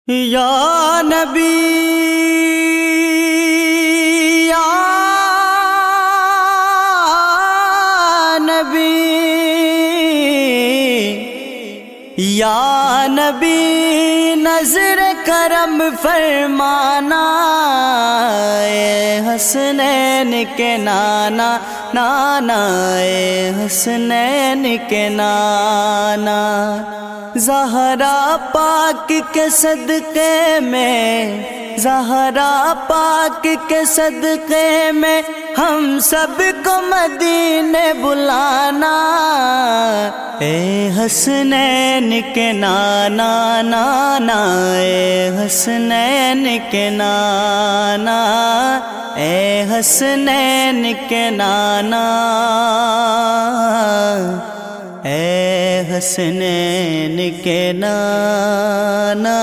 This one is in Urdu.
یا نبی یا نبی یا نبی نظر کرم فرمانا، اے حسنین کے نانا نانا، اے حسنین کے نانا، زہرا پاک کے صدقے میں، زہرا پاک کے صدقے میں ہم سب کو مدینے بلانا، اے حسنین کے نانا نانا، اے حسنین کے نانا، اے حسنین کے نانا، اے حسنین کے نانا۔